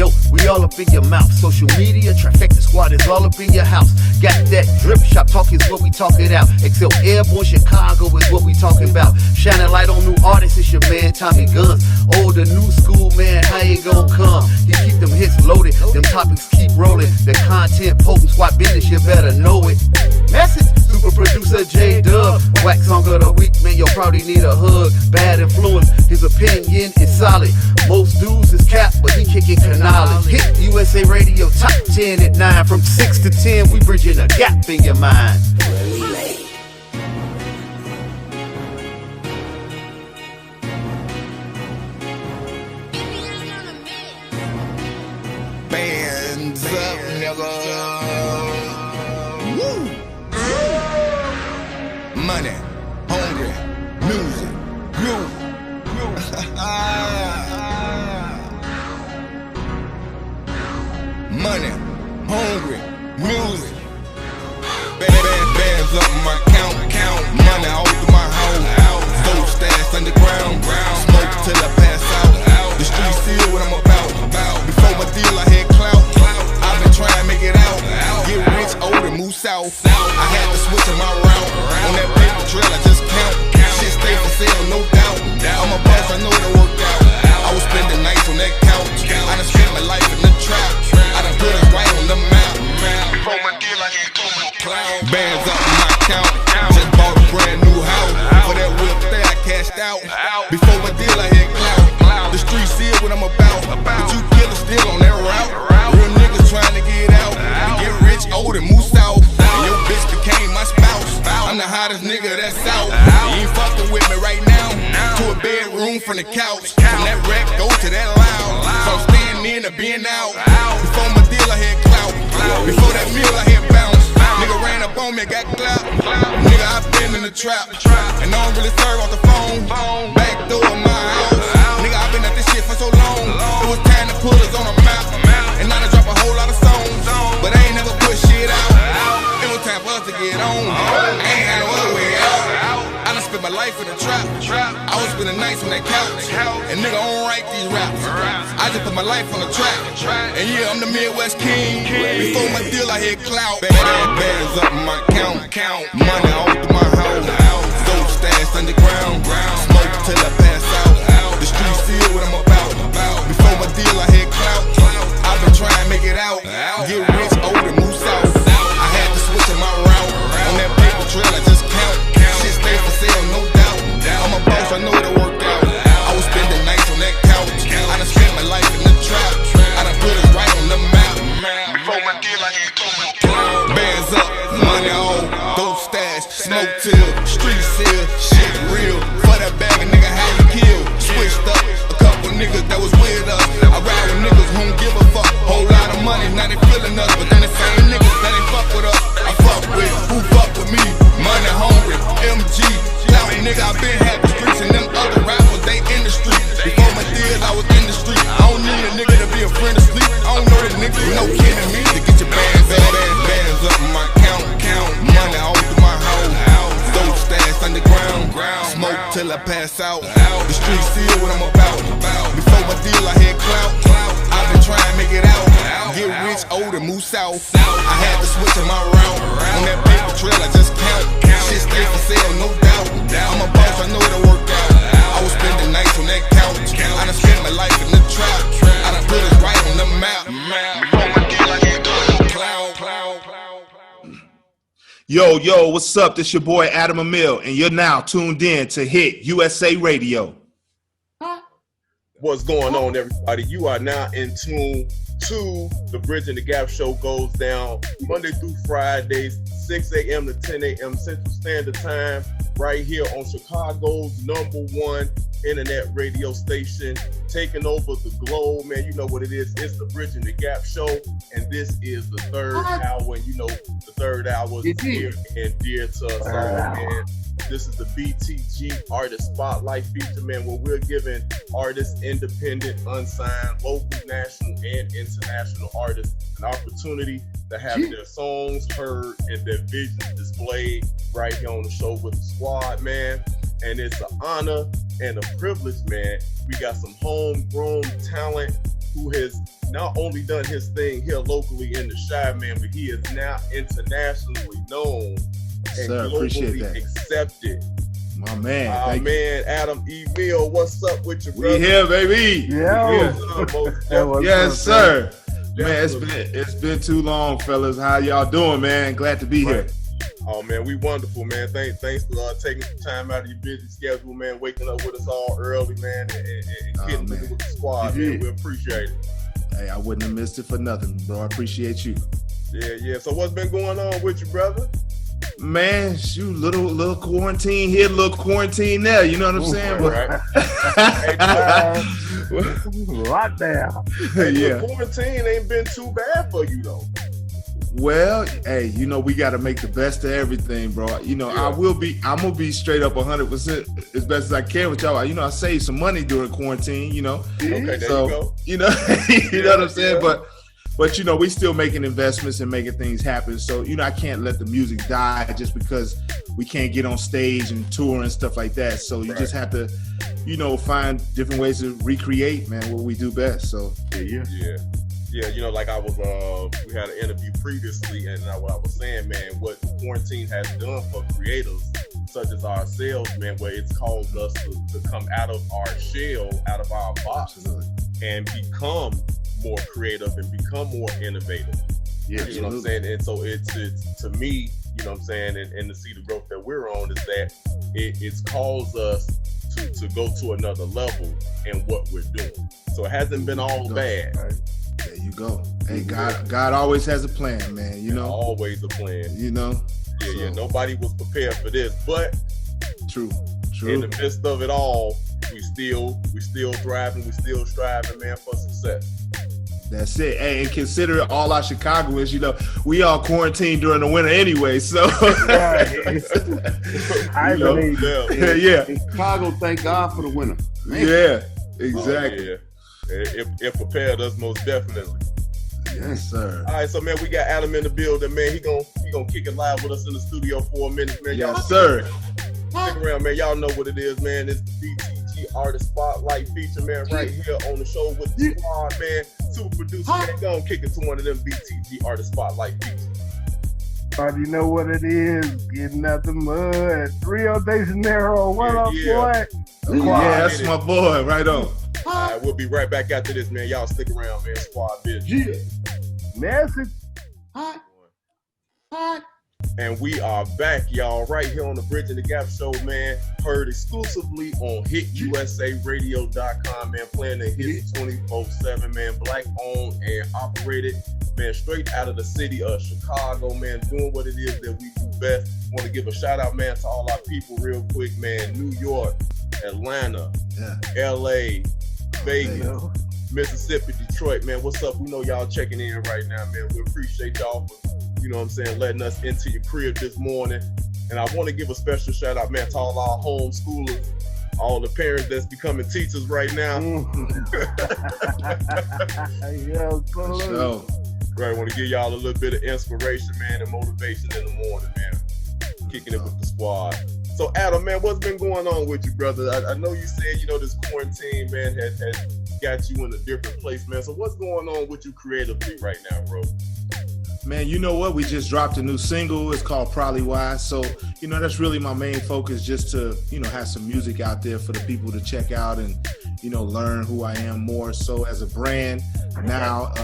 Yo, we all up in your mouth. Social media, Trifecta Squad is all up in your house. Got that drip shop talk is what we talking out. XCell Airborne, Chicago is what we talking about. Shining light on new artists, it's your man Tommy Gunz. Older new school man, how you gon' come? He keep them hits loaded, them topics keep rolling. The content potent, squad business, you better know it. Message, super producer J-Dub. Wack song of the week, man, you'll probably need a hug. Bad influence, his opinion is solid. Most dudes is cap, but he kicking canales. Hit USA Radio top 10 at 9. From 6 to 10, we bridging a gap in your mind. Bands up, nigga. Woo. Money, hungry, music, groove. Money, hungry, music. Bands up my count. Money all through my house. Dope stash underground. Smoke till I pass out. The streets see what I'm about. Before my deal I had clout. I've been trying to make it out. Get rich, older, move south. I had to switch in my route. On that paper trail I just count. Shit stay for sale, no doubt. I'm a boss, I know it'll work out. I was spending nights on that couch. I done spent my life in the trap. I done put us right on the map. Before my deal I had clout. Bands up in my count. Just bought a brand new house. For that whip there I cashed out. Before my deal I had clout. The streets see what I'm about. But you killers still on that route. Real niggas trying to get out. Get rich, old and move south. And your bitch became my spouse. I'm the hottest nigga that's out. You ain't fucking with me right now. To a bedroom from the couch. From that rec, go to that lounge. So I'm staying in to being out. Before my deal I had clout. Before that meal I had bounce. Nigga ran up on me, got clout. Nigga, I been in the trap. And I don't really serve off the phone. Back door of my house. Nigga, I been at this shit for so long. It was time to put us on a map. And now they drop a whole lot of songs. But I ain't never put shit out. It was time for us to get on. I ain't had no other way out. I done spent my life in the trap. I was spending nights on that couch. And nigga, I don't write these raps. I just put my life on the track. And yeah, I'm the Midwest king. Before my deal, I had clout. Bands up in my count. Money all through my house. Dope stash underground. Smoke till I pass out. The streets see what I'm about. Before my deal, I had clout. I've been trying to make it out. Get rich, older, move south. I had to switch in my route. On that paper trail, I just count. Shit stay for sale, no doubt. I'm a boss, I know it'll work out. I was spending nights on that couch. I done spent my life in the trap. I done put us right on the map. Before my deal, I had clout. Bands up, money on, dope stash, smoke till, street seal, shit real. For that bag of nigga, how you kill? Switched up, a couple niggas that was with us. I ride with niggas who don't give a fuck. Whole lot of money, now they feeling us. But then the same niggas that ain't fuck with us, I fuck with. Who fuck with me? Money hungry, MG. Now nigga, I been had the streets and them other rappers, they in the street. Before my deals, I was in the street. I don't need a nigga to be a friend of sleep. I don't know that nigga, no kidding me. To get your bands up in my count. Money all through my house. Dope stash underground. Smoke till I pass out. The streets see what I'm about. Before my deal, I had clout. I've been trying to make it out. Get rich, older, move south. I had to switch in my route. On that paper trail, I just count. Shit stay for sale, no doubt. I'm a boss, I know it'll work out. I was spending nights on that couch. I done spent my life in the trap. I done put us right on the map. Before my deal, I had clout. Yo, what's up? This your boy Adam Emil, and you're now tuned in to Hit USA Radio. What's going on, everybody? You are now in tune to the Bridging the Gap show. Goes down Monday through Fridays, 6 a.m. to 10 a.m. Central Standard Time, right here on Chicago's #1 internet radio station, taking over the globe, man. You know what it is. It's the Bridging the Gap show, and this is the third hour. And you know the third hour is near and dear to us all, man. This is the BTG Artist Spotlight feature, man, where we're giving artists, independent, unsigned, local, national, and international artists an opportunity to have their songs heard and their visions displayed right here on the show with the squad, man. And it's an honor and a privilege, man. We got some homegrown talent who who has not only done his thing here locally in the Chi, man, but he is now internationally known and globally accepted. My man. Our man, Adam Emil, what's up with you, brother? We here, baby. Yeah. Yes, sir. Man, it's been too long, fellas. How y'all doing, man? Glad to be here. Oh man, we wonderful, man. Thanks for taking some time out of your busy schedule, man. Waking up with us all early, man, and getting with the squad, man. We appreciate it. Hey, I wouldn't have missed it for nothing, bro. I appreciate you. Yeah. So what's been going on with you, brother? Man, shoot, little quarantine here, little quarantine there. You know what I'm saying? Right. Lockdown. Yeah. Quarantine ain't been too bad for you though. Well, hey, you know, we got to make the best of everything, bro. You know, I'm going to be straight up 100% as best as I can with y'all. You know, I saved some money during quarantine, you know. Okay, there so, you go. You know, you know what I'm saying? But, you know, we still making investments and making things happen. So, you know, I can't let the music die just because we can't get on stage and tour and stuff like that. So you just have to, you know, find different ways to recreate, man, what we do best. So, Yeah, you know, like I was, we had an interview previously, and what I was saying, man, what quarantine has done for creators such as ourselves, man, where it's caused us to come out of our shell, out of our box, and become more creative and become more innovative. Yeah, you know what I'm saying? And so it's to me, you know what I'm saying, and to see the growth that we're on is that it's caused us to go to another level in what we're doing. So it hasn't been all bad. There you go. Hey, God always has a plan, man. You know, always a plan. You know, yeah. Nobody was prepared for this, but true. In the midst of it all, we still thriving. We still striving, man, for success. That's it. Hey, and consider all our Chicagoans, you know, we all quarantined during the winter anyway, so. I believe. Yeah. Chicago, thank God for the winter. Man. Yeah, exactly. It prepared us most definitely. Yes, sir. All right, so man, we got Adam in the building, man. He gonna kick it live with us in the studio for a minute, man. Yes, sir. Stick around, man. Y'all know what it is, man. It's the BTG Artist Spotlight feature, man, right here on the show with the squad, man. Super producer, man. Gonna kick it to one of them BTG Artist Spotlight features. You know what it is, getting out the mud. Rio De Janeiro, what up, boy? Yeah, that's my boy, right on. All right, we'll be right back after this, man. Y'all stick around, man. Squad business. Message. Hot. And we are back, y'all, right here on the Bridging the Gap show, man. Heard exclusively on HitUSARadio.com, man. Playing the hits 24/7, man. Black owned and operated, man. Straight out of the city of Chicago, man. Doing what it is that we do best. Want to give a shout out, man, to all our people real quick, man. New York, Atlanta, LA, Vegas, Mississippi, Detroit, man. What's up? We know y'all checking in right now, man. We appreciate y'all for, you know what I'm saying, letting us into your crib this morning. And I want to give a special shout out, man, to all our homeschoolers, all the parents that's becoming teachers right now. Right, I want to give y'all a little bit of inspiration, man, and motivation in the morning, man. Kicking it with the squad. So, Adam, man, what's been going on with you, brother? I know you said, you know, this quarantine, man, has got you in a different place, man. So what's going on with you creatively right now, bro? Man, you know what? We just dropped a new single. It's called Probably Why. So, you know, that's really my main focus, just to, you know, have some music out there for the people to check out and, you know, learn who I am more so as a brand now,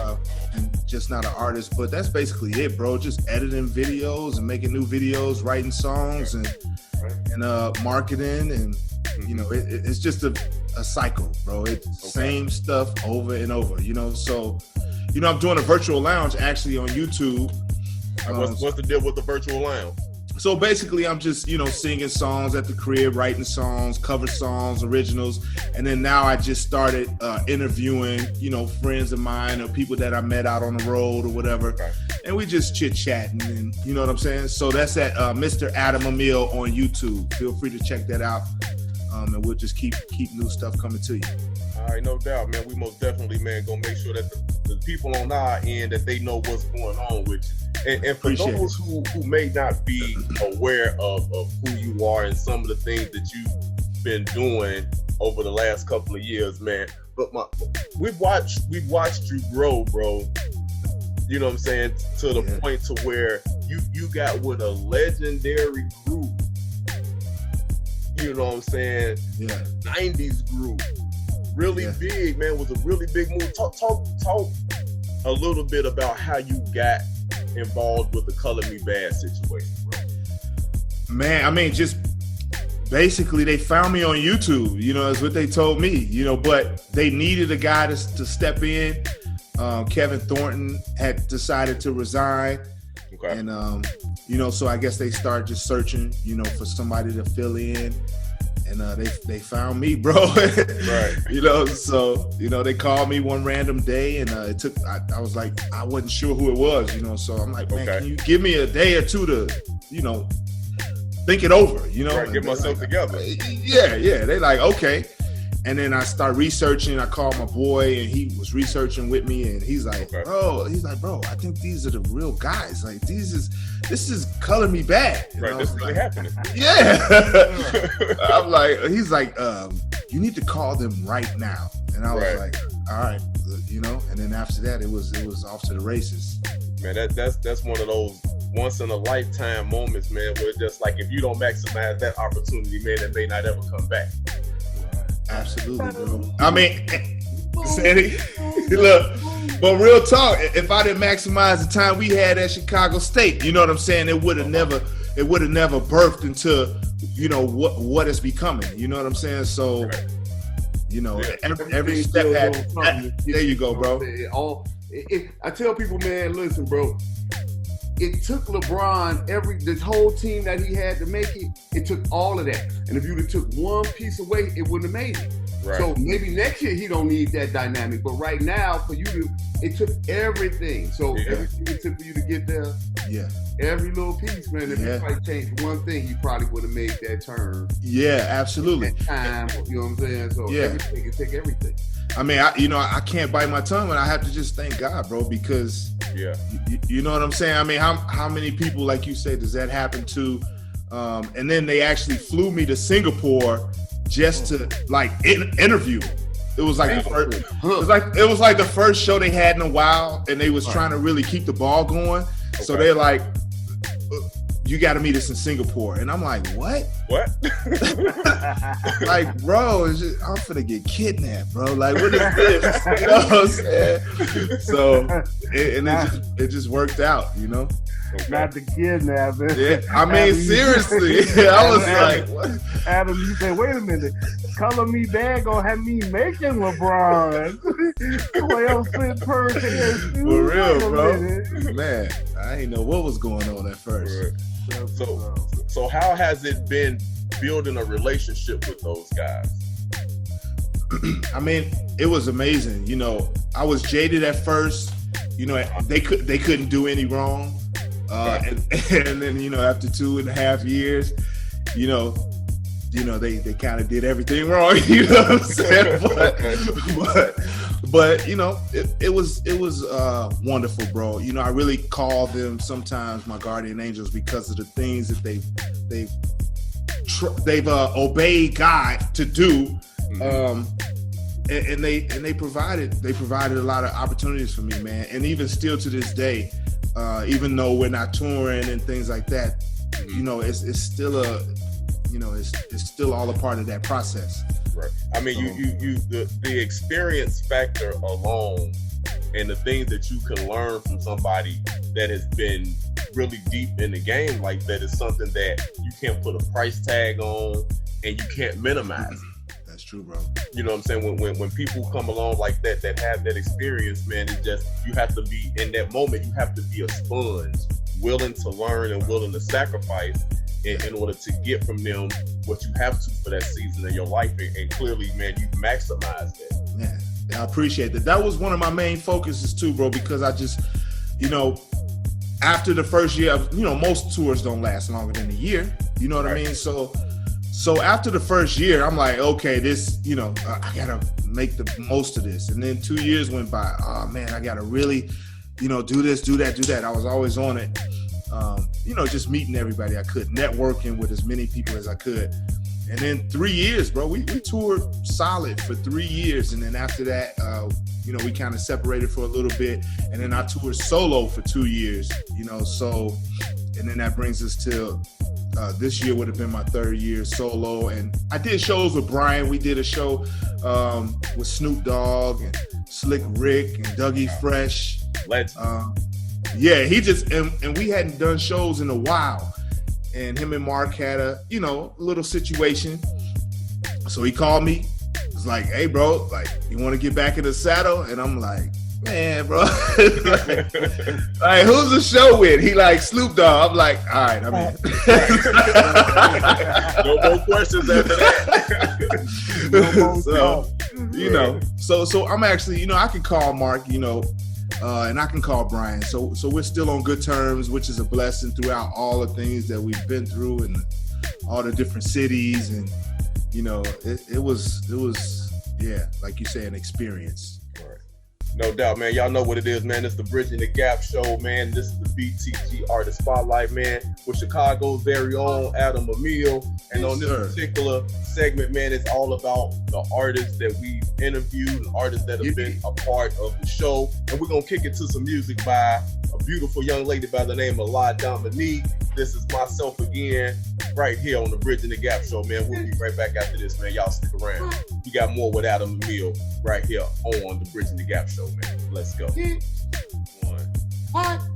and just not an artist. But that's basically it, bro. Just editing videos and making new videos, writing songs and marketing. And, you know, it's just a cycle, bro. It's same stuff over and over, you know. So, you know, I'm doing a virtual lounge actually on YouTube. What's the deal with the virtual lounge? So basically, I'm just, you know, singing songs at the crib, writing songs, cover songs, originals. And then now I just started interviewing, you know, friends of mine or people that I met out on the road or whatever. Okay. And we just chit-chatting, and you know what I'm saying? So that's at Mr. Adam Emil on YouTube. Feel free to check that out. And we'll just keep new stuff coming to you. All right, no doubt, man. We most definitely, man, gonna make sure that the people on our end, that they know what's going on with you. And for those who may not be aware of who you are and some of the things that you've been doing over the last couple of years, man, we've watched you grow, bro. You know what I'm saying? To the point to where you got with a legendary group. You know what I'm saying? Yeah. 90s group. Really big, man. Was a really big move. Talk a little bit about how you got involved with the Color Me Bad situation, bro. Man, I mean, just basically they found me on YouTube, you know, is what they told me, you know, but they needed a guy to step in. Kevin Thornton had decided to resign. Okay. And, you know, so I guess they started just searching, you know, for somebody to fill in. And they found me, bro. Right. You know, so, you know, they called me one random day and it took, I was like, I wasn't sure who it was, you know, so I'm like, man, can you give me a day or two to, you know, think it over, you know? Right, get myself together. Yeah. They like, okay. And then I start researching. I called my boy and he was researching with me and he's like, bro, I think these are the real guys. Like this is Color Me Bad. And right, this is really happening. Yeah. I'm like, he's like, you need to call them right now. And I was like, all right, you know, and then after that it was off to the races. Man, that's one of those once in a lifetime moments, man, where it's just like if you don't maximize that opportunity, man, it may not ever come back. Absolutely, bro. I mean, look, but real talk, if I didn't maximize the time we had at Chicago State, you know what I'm saying, it would have never birthed into, you know, what it's becoming. You know what I'm saying? So, you know, every step there you go, bro. I tell people, man, listen, bro. It took LeBron this whole team that he had to make it. It took all of that, and if you'd have took one piece away, it wouldn't have made it. Right. So maybe next year he don't need that dynamic, but right now for you to, it took everything. So everything it took for you to get there. Yeah. Every little piece, man. If you probably changed one thing, you probably would have made that turn. Yeah, absolutely. That time, you know what I'm saying? So everything, it take everything. I mean, I can't bite my tongue, and I have to just thank God, bro, because you know what I'm saying? I mean, how many people, like you said, does that happen to? And then they actually flew me to Singapore just to like interview. It was like it was like the first show they had in a while, and they was trying to really keep the ball going. Okay. So they're like, you got to meet us in Singapore. And I'm like, what? Like, bro, I'm finna get kidnapped, bro. Like, what is this? You know what I'm saying? So, it just worked out, you know? Not the kidnapping. Yeah, I mean, seriously. I was like, what? Adam, you said, wait a minute. Color Me Bad gonna have me making LeBron. Well, fit person. For real, bro. Man, I didn't know what was going on at first. So how has it been building a relationship with those guys? I mean, it was amazing. You know, I was jaded at first. You know, they couldn't do any wrong. And then, you know, after 2.5 years, you know, they kind of did everything wrong. You know what I'm saying? But you know, it was wonderful, bro. You know, I really call them sometimes my guardian angels because of the things that they've obeyed God to do. And they provided a lot of opportunities for me, man. And even still to this day, even though we're not touring and things like that, you know, it's still it's still all a part of that process. Right. I mean, the experience factor alone and the things that you can learn from somebody that has been really deep in the game like that is something that you can't put a price tag on and you can't minimize. That's true, bro. You know what I'm saying? When people come along like that have that experience, man, it's just, you have to be in that moment, you have to be a sponge, willing to learn and willing to sacrifice in order to get from them what you have to for that season of your life. And clearly, man, you maximize that. Man, I appreciate that. That was one of my main focuses too, bro, because I just, you know, after the first year, you know, most tours don't last longer than a year. You know what I mean? So after the first year, I'm like, okay, this, you know, I gotta make the most of this. And then 2 years went by. Oh man, I gotta really, you know, do this, do that. I was always on it. You know, just meeting everybody I could, networking with as many people as I could. And then 3 years, bro. We toured solid for 3 years, and then after that, we kind of separated for a little bit, and then I toured solo for 2 years. So, and then that brings us to this year would have been my 3rd year solo, and I did shows with Brian. We did a show with Snoop Dogg and Slick Rick and Dougie Fresh. Yeah, he just and we hadn't done shows in a while, and him and Mark had a little situation. So he called me. Was like, "Hey, bro, like, you want to get back in the saddle?" And I'm like, "Man, bro, like, who's the show with?" He like, "Snoop Dogg." I'm like, "All right, I'm in." No more questions after that. So I'm actually, I can call Mark, and I can call Brian. So we're still on good terms, which is a blessing throughout all the things that we've been through and all the different cities. And, it was, like you say, an experience. No doubt, man. Y'all know what it is, man. It's the Bridging the Gap show, man. This is the BTG Artist Spotlight, man, with Chicago's very own Adam Emil. And on this particular segment, man, it's all about the artists that we've interviewed, the artists that have been a part of the show. And we're going to kick it to some music by a beautiful young lady by the name of La Dominique. This is myself again, right here on the Bridging the Gap show, man. We'll be right back after this, man. Y'all stick around. We got more with Adam Emil right here on the Bridging the Gap show, man. Let's go.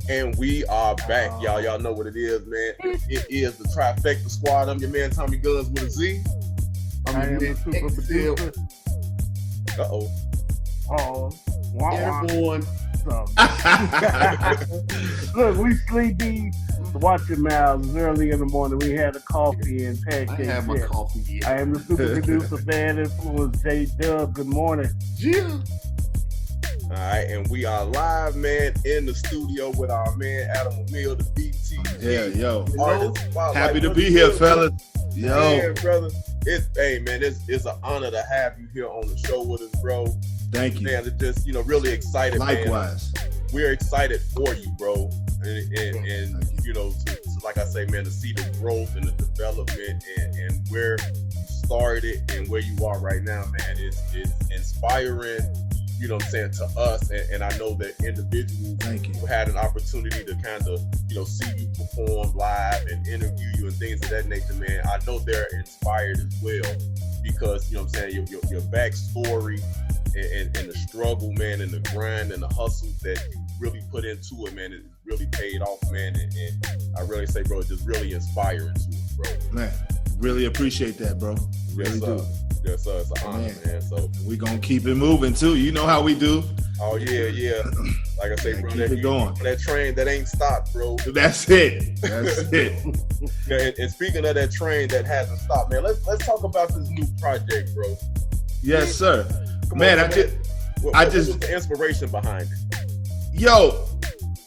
And we are back, y'all. Y'all know what it is, man. It is the Trifecta Squad. I'm your man, Tommy Gunz with a Z. I am the super producer. Airborne. Look, we sleepy. Watch your mouths. It's early in the morning. We had a coffee and pancakes. I have my coffee yet. I am the super producer, Bad Influence, J-Dub. Good morning. Yeah. All right, and we are live, man, in the studio with our man Adam Emil, the BT. Yeah, yo. Artist. Happy to be here, fellas. Yo. Yeah, brother. It's an honor to have you here on the show with us, bro. Thank you. Man, it's just, really excited, Likewise. man. We're excited for you, bro. And like I say, man, to see the growth and the development and where you started and where you are right now, man, it's inspiring. To us, and I know that individuals who had an opportunity to kind of, see you perform live and interview you and things of that nature, man, I know they're inspired as well because, your backstory and the struggle, man, and the grind and the hustle that you really put into it, man, it really paid off, man, and I really say, bro, it's just really inspiring to us, bro. Man, really appreciate that, bro. Really do. Yes, sir. It's an honor, man. So we gonna keep it moving too. You know how we do. Oh yeah. Like I say, bro, keep it going. That train that ain't stopped, bro. That's it. Yeah, and speaking of that train that hasn't stopped, man, let's talk about this new project, bro. Yes, sir. What was the inspiration behind it? Yo,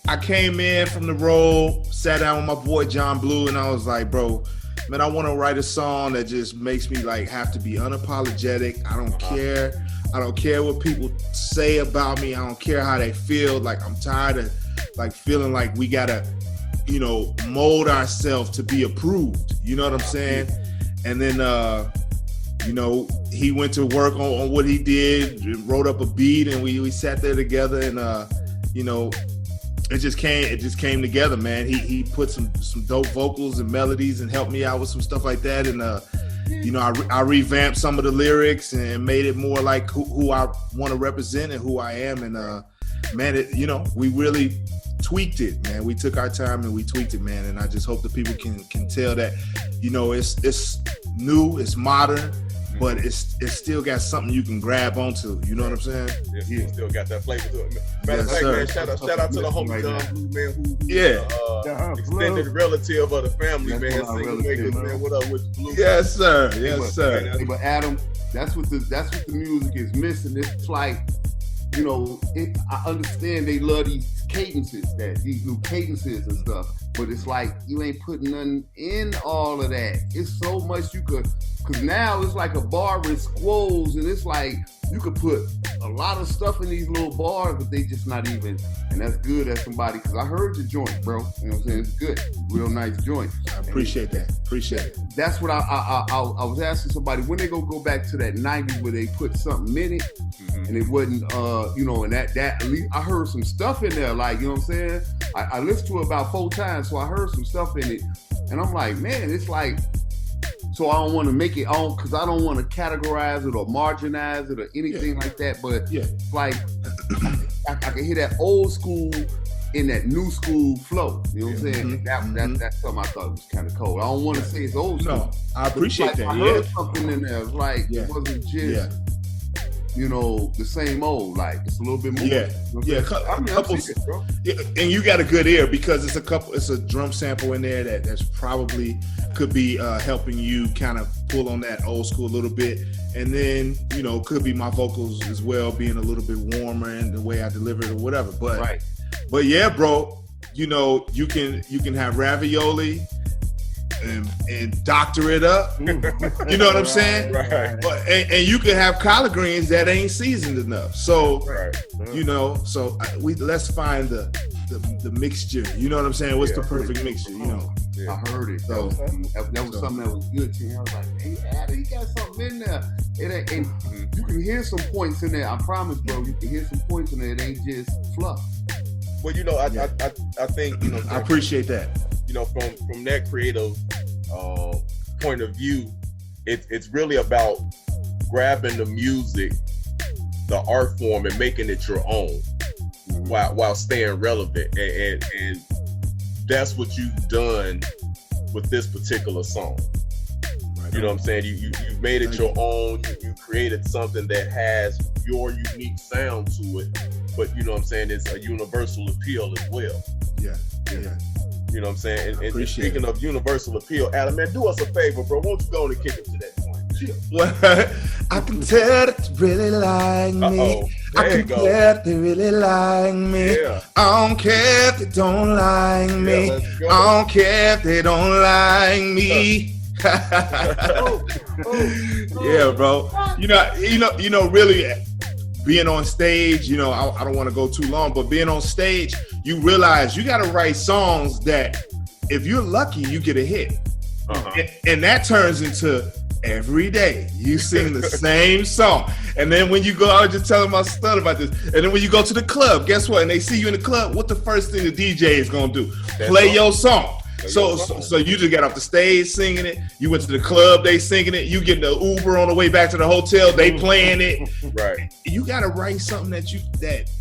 I came in from the road, sat down with my boy John Blue, and I was like, bro, man, I want to write a song that just makes me like have to be unapologetic. I don't care. I don't care what people say about me. I don't care how they feel. Like, I'm tired of like feeling like we gotta, mold ourselves to be approved. You know what I'm saying? And then, he went to work on what he did, wrote up a beat, and we sat there together, and it just came together, man. He put some dope vocals and melodies and helped me out with some stuff like that. And I revamped some of the lyrics and made it more like who I want to represent and who I am. And man, we really tweaked it, man. We took our time and we tweaked it, man. And I just hope that people can tell that, it's new, it's modern, but it's still got something you can grab onto. You know what I'm saying? Yeah, still got that flavor to it. Matter of fact, man, shout out to the homie John Blue, man, who extended relative of the family, man. Single makers, man. What up with the Blue? Yes, sir. Yes, sir. But Adam, that's what the music is missing. It's like, I understand they love these cadences, these new cadences and stuff. but it's like you ain't putting nothing in all of that. It's so much you could, cause now it's like a bar with squoze, and it's like you could put a lot of stuff in these little bars, but they just not even, and that's good as somebody, cause I heard the joint, bro. You know what I'm saying? It's good, real nice joint. I appreciate that. Appreciate it. That's what I was asking somebody, when they gonna go back to that 90s where they put something in it, and it wasn't, you know, and that at least I heard some stuff in there, like, you know what I'm saying? I listened to it about 4 times, so I heard some stuff in it, and I'm like, man, it's like, so I don't want to make it on, because I don't want to categorize it or marginalize it or anything like that, but like, I can hear that old school in that new school flow, you know what I'm saying? That's something I thought was kind of cold. I don't want to say it's old school. No, I appreciate like, that. I heard something in there, it's like, it wasn't just, you know, the same old, like it's a little bit more. And you got a good ear because it's a drum sample in there that's probably could be helping you kind of pull on that old school a little bit, and then you know could be my vocals as well being a little bit warmer in the way I deliver it or whatever. But yeah, bro, you know you can have ravioli and doctor it up. You know what I'm saying? Right. But and you can have collard greens that ain't seasoned enough. So you know, so let's find the mixture. You know what I'm saying? What's the perfect mixture? You know. I heard it. So that was something that was good to me. I was like, hey, Adam, you got something in there. It ain't. You can hear some points in there. I promise, bro. You can hear some points in there. It ain't just fluff. Well, you know, I think, you know, I appreciate that. You know, from that creative point of view, it's really about grabbing the music, the art form, and making it your own, while staying relevant, and that's what you've done with this particular song. You know what I'm saying? You made it your own. You created something that has your unique sound to it, but you know what I'm saying? It's a universal appeal as well. Yeah. You know what I'm saying? And speaking of universal appeal, Adam, man, do us a favor, bro. Won't you go and kick it to that point? Well, I can tell that you really like me. I can tell that they really like me. I don't care if they don't like me. I don't care if they don't like me. Yeah, bro. You know, really being on stage, you know, I don't want to go too long, but being on stage, you realize you got to write songs that if you're lucky, you get a hit. And that turns into every day you sing the same song. And then when you go, I was just telling my son about this. And then when you go to the club, guess what? And they see you in the club, what the first thing the DJ is going to do? Play your song. So you just got off the stage singing it. You went to the club, they singing it. You get the Uber on the way back to the hotel, they playing it. Right. You got to write something that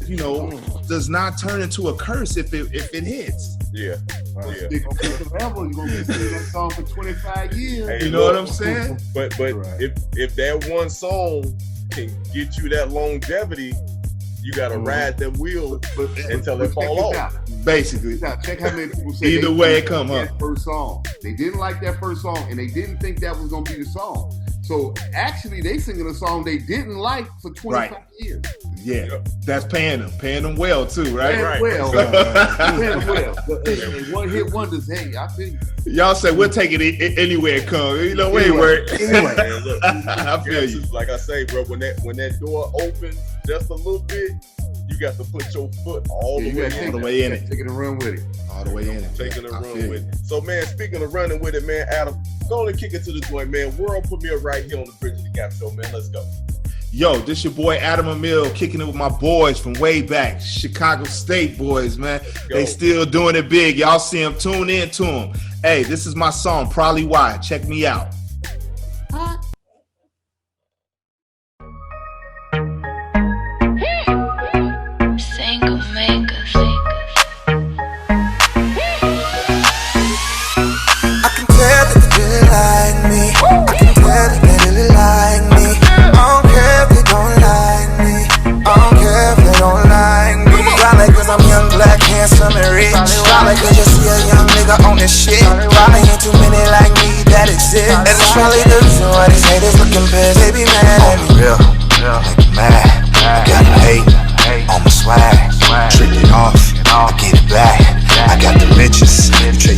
you know does not turn into a curse if it hits. You're gonna be singing that song for 25 years. Hey, you know what I'm saying? But if that one song can get you that longevity, you gotta ride that wheel until it fall off. Basically. Now, check how many people say either way it come up. First song. They didn't like that first song, and they didn't think that was gonna be the song. So actually, they singing a song they didn't like for 25 years. Yeah, that's paying them well too, right? Paying them well. And one hit wonders. Hey, I feel you. Y'all say we'll take it anywhere it comes. You know, where it work. Anyway. Man, look, I feel you. Like I say, bro, when that door opens just a little bit, you got to put your foot all the way in it. Taking a run with it. All the way in it. Taking a run with it. So, man, speaking of running with it, man, Adam, go on and kick it to the joint, man. World premiere right here on the Bridge of the Gap show, man. Let's go. Yo, this your boy Adam Emil kicking it with my boys from way back, Chicago State boys, man. They still doing it big. Y'all see them, tune in to them. Hey, this is my song, Probably Why. Check me out. Single makers. I can tell that they really like me. I can tell that they really like me. I don't care if they don't like me. I don't care if they don't like me. Probably cause I'm young, black, handsome, and rich. Probably cause you see a young nigga on this shit. Probably ain't too many like me that exist. And it's probably the reason why these haters looking pissed. They be mad at me. Real, like mad. I got them hate on my swag. Trick it off, I get it back. I got the riches, you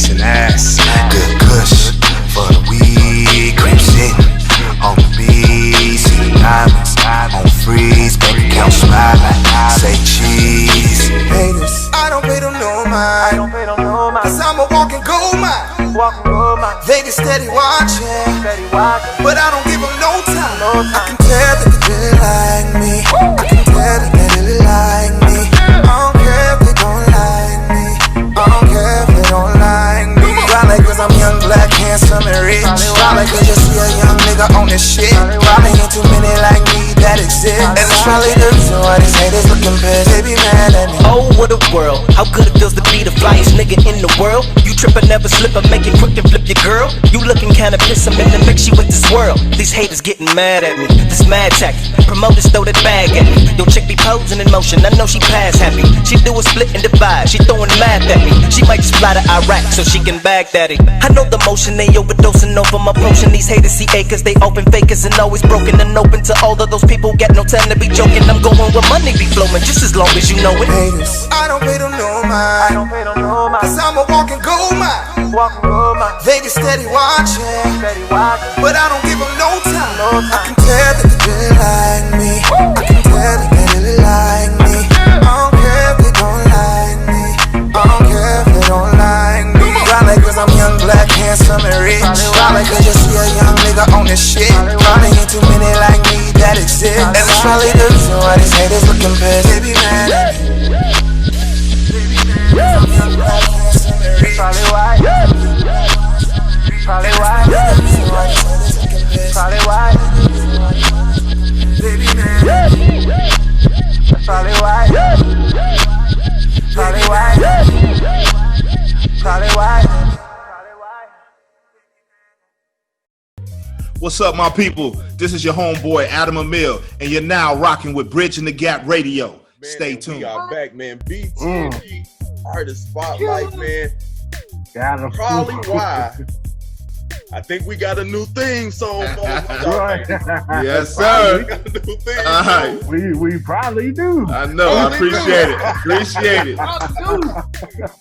steady watching, but I don't give them no time. I can tell that they really like me. I can tell that they really like me. I don't care if they don't like me. I don't care if they don't like me. Probably cause I'm young, black, handsome, and rich. Probably cause you see a young nigga on this shit. Probably ain't too many like me that exist. And it's probably the reason why these haters looking pissed. They be mad at me. Oh, what a world. How good it feels to be the flyest nigga in the world. You trip and never slip and make it quick and flip your girl. You looking kinda pissed, I'm in the mix you with this world. These haters getting mad at me. This mad tacky. Promoters throw that bag at me. Yo, chick be posing in motion. I know she pass happy. She do a split and divide. She throwing math at me. She might just fly to Iraq so she can Baghdad it. I know the motion, they overdosing over my potion. These haters see acres, they open fakers and always broken and open to all of those people. Got no time to be joking. I'm going where money be flowing just as long as you know it. Haters, I don't pay them no mind. Cause I'm a walking gold mine. They be steady watching, but I don't give them no time. I can tell that they really like me. I can tell that they really like me. I don't care if they don't like me. I don't care if they don't like me. Probably cause I'm young, black, handsome, and rich. Probably cause you see a young nigga on this shit. Probably ain't too many like me that exist. And it's probably the reason why these haters looking pissed. They be mad at me. I'm young, black, handsome, and rich. Probably why. Probably why. Probably why. They be mad at me. Probably why. Probably why. Probably why. What's up, my people? This is your homeboy, Adam Emil, and you're now rocking with Bridging the Gap Radio. Man, Stay tuned. We are back, man. BTG Artist Spotlight, man. Probably why. I think we got a new theme song. Right. Yes, sir. We got a new theme All right. song. We probably do. I know. I appreciate it. Appreciate it.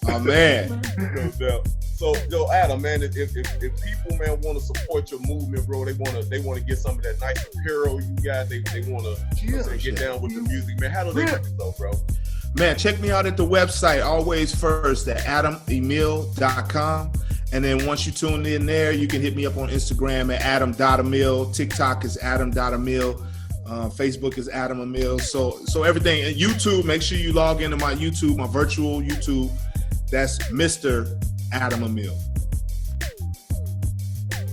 Oh, man. No doubt. So, yo, Adam, man, if people, man, want to support your movement, bro, they want to get some of that nice apparel you got. They want to get down with the music, man. How do they do so, bro? Man, check me out at the website, always first, at adamemil.com. And then once you tune in there, you can hit me up on Instagram at adam.emil. TikTok is adam.emil. Facebook is Adam Emil. So everything. And YouTube, make sure you log into my YouTube, my virtual YouTube. That's Mr. Adam Emil.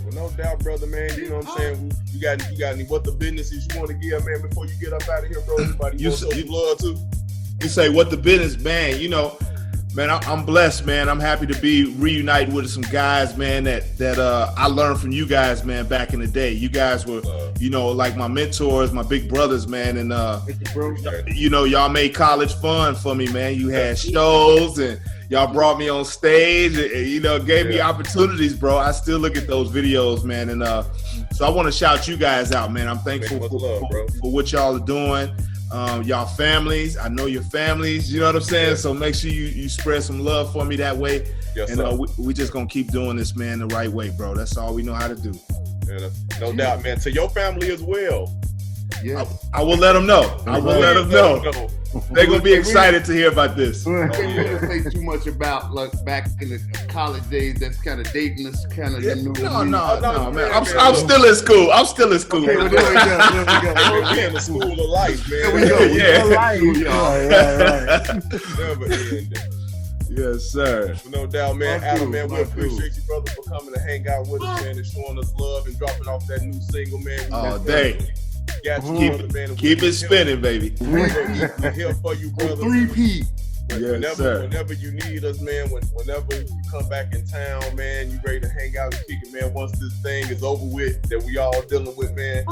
Well, no doubt, brother, man. You know what I'm saying? You got any what the businesses you want to give, man, before you get up out of here, bro? Anybody you want some blood too? You say what the business, man? You know, man, I'm blessed, man. I'm happy to be reunited with some guys, man, that I learned from you guys, man, back in the day. You guys were, you know, like my mentors, my big brothers, man, and you know, y'all made college fun for me, man. You had shows and y'all brought me on stage and you know, gave me opportunities, bro. I still look at those videos, man, and so I want to shout you guys out, man. I'm thankful for what y'all are doing. Y'all families, I know your families, you know what I'm saying? So make sure you spread some love for me that way. Yes, and we just gonna keep doing this, man, the right way, bro. That's all we know how to do. Yeah, no doubt, man. To your family as well. Yeah, I will let them know. I will let them know. They're gonna be excited to hear about this. I can't really say too much about like back in the college days. That's kind of dating us, kind of No, man. I'm still in school. I'm still in school. Okay, well, there we go. We're in the school of life, man. There we go. Yes, sir. No doubt, man. Adam, man, we appreciate you, brother, for coming to hang out with us, man, and showing us love and dropping off that new single, man. Oh, dang. Got you, brother, man. Keep it spinning, baby. We're here for you, brother. 3P. Whenever you need us, man, whenever you come back in town, man, you ready to hang out and kick it, man. Once this thing is over with, that we all dealing with, man,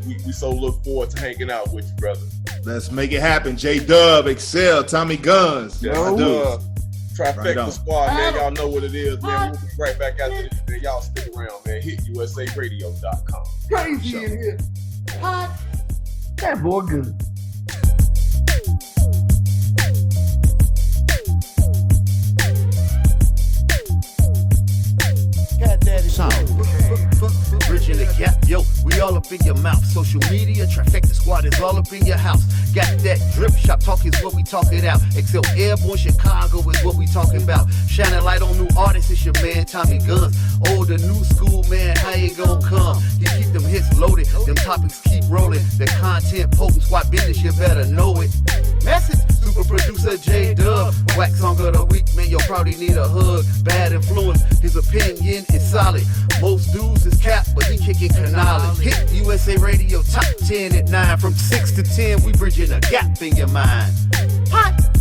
we so look forward to hanging out with you, brother. Let's make it happen. J-Dub, XCell, Tommy Gunz. Trifecta Squad, man. Y'all know what it is, man. We'll be right back after this, man. Y'all stick around, man. HitUSARadio.com. Crazy in here. Hot. That boy good. Bridging the gap, yo, we all up in your mouth. Social media, Trifecta Squad is all up in your house. Got that drip shop talk is what we talking out. XCell Airborne Chicago is what we talking about. Shining light on new artists, it's your man Tommy Gunz. Old the new school man, how you gon' come? He keep them hits loaded, them topics keep rolling. The content potent, squad business, you better know it. Message, super producer J-Dub. Wack song of the week, man, you'll probably need a hug. Bad influence, his opinion is solid. Most dudes is cap, but he kicking canales. Hit USA Radio top 10 at 9. From 6 to 10, we bridging a gap in your mind. Hot.